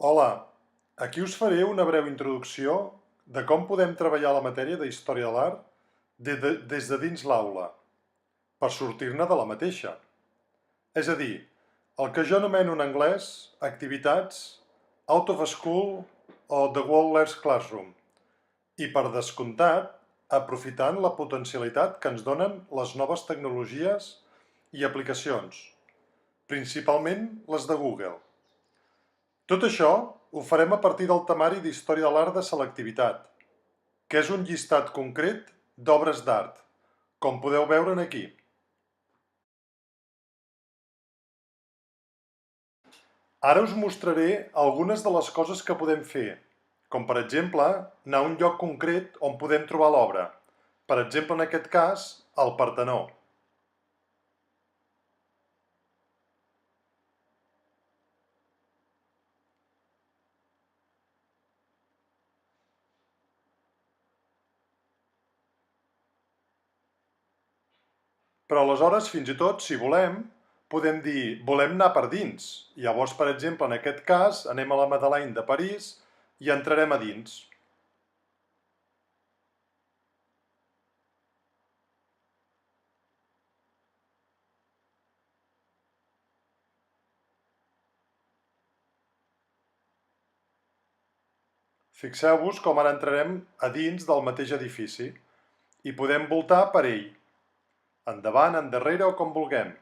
Hola, aquí us faré una breu introducció de com podem treballar la matèria de Història de l'Art des de dins l'aula, per sortir-ne de la mateixa. És a dir, el que jo anomeno en anglès activitats out of school o the world learns classroom, i per descomptat, aprofitant la potencialitat que ens donen les noves tecnologies i aplicacions, principalment les de Google. Tot això ho farem a partir del temari d'Història de l'Art de Selectivitat, que és un llistat concret d'obres d'art, com podeu veure aquí. Ara us mostraré algunes de les coses que podem fer, com per exemple anar a un lloc concret on podem trobar l'obra, per exemple en aquest cas, el Partenó. Però aleshores, fins i tot, si volem, podem dir, volem anar per dins. Llavors, per exemple, en aquest cas, anem a la Madeleine de París i entrarem a dins. Fixeu-vos com ara entrarem a dins del mateix edifici i podem voltar per ell, endavant, endarrere o com vulguem.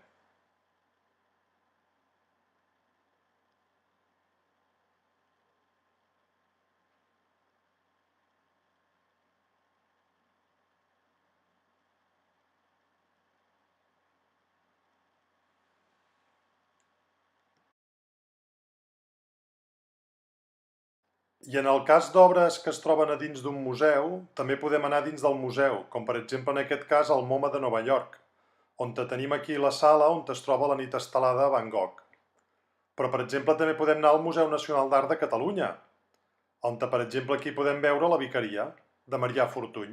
I en el cas d'obres que es troben a dins d'un museu, també podem anar dins del museu, com per exemple en aquest cas el MoMA de Nova York, on tenim aquí la sala on es troba la nit estelada Van Gogh. Però per exemple també podem anar al Museu Nacional d'Art de Catalunya, on per exemple aquí podem veure la Vicaria de Marià Fortuny.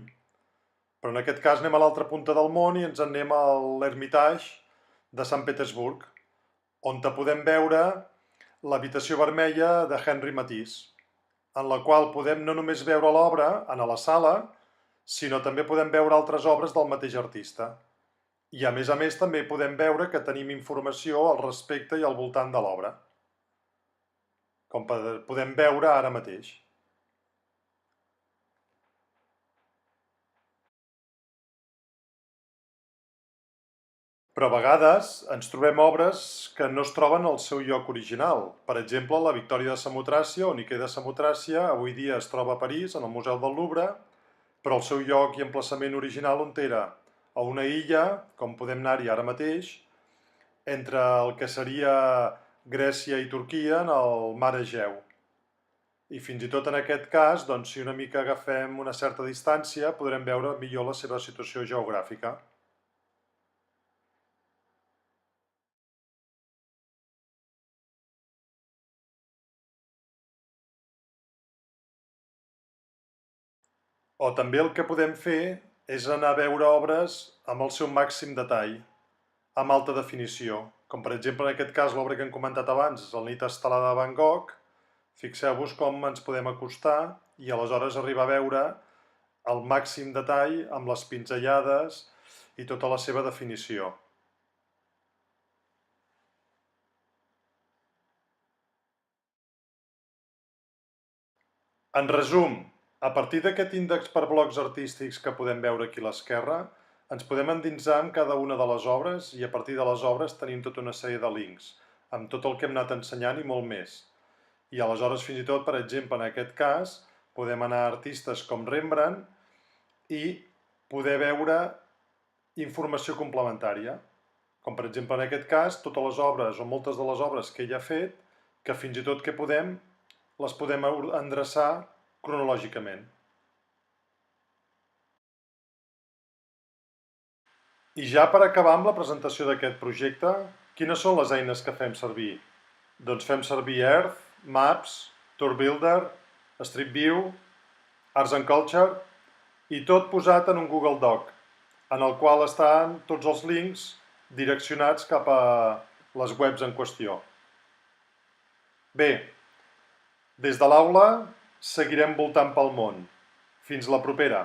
Però en aquest cas anem a l'altra punta del món i ens en anem a l'Hermitage de Sant Petersburg, on podem veure l'habitació vermella de Henri Matisse, en la qual podem no només veure l'obra a la sala, sinó també podem veure altres obres del mateix artista. I a més també podem veure que tenim informació al respecte i al voltant de l'obra, com podem veure ara mateix. Però a vegades ens trobem obres que no es troben al seu lloc original. Per exemple, la Victòria de Samotràcia o Niquer de Samotràcia avui dia es troba a París, en el Museu del Louvre, però el seu lloc i emplaçament original on era? A una illa, com podem anar-hi ara mateix, entre el que seria Grècia i Turquia en el mar Egeu. I fins i tot en aquest cas, doncs, si una mica agafem una certa distància, podrem veure millor la seva situació geogràfica. O també el que podem fer és anar a veure obres amb el seu màxim detall, amb alta definició, com per exemple en aquest cas l'obra que hem comentat abans, el Nit estelada de Van Gogh. Fixeu-vos com ens podem acostar i aleshores arribar a veure el màxim detall amb les pinzellades i tota la seva definició. En resum, a partir d'aquest índex per blocs artístics que podem veure aquí a l'esquerra, ens podem endinsar en cada una de les obres i a partir de les obres tenim tota una sèrie de links, amb tot el que hem anat ensenyant i molt més. I aleshores, fins i tot, per exemple, en aquest cas, podem anar a artistes com Rembrandt i poder veure informació complementària, com per exemple en aquest cas, totes les obres o moltes de les obres que ell ha fet, que fins i tot que podem, les podem endreçar cronològicament. I ja per acabar amb la presentació d'aquest projecte, quines són les eines que fem servir? Doncs fem servir Earth, Maps, Tour Builder, Street View, Arts and Culture i tot posat en un Google Doc, en el qual estan tots els links direccionats cap a les webs en qüestió. Bé, Des de l'aula seguirem voltant pel món. Fins la propera!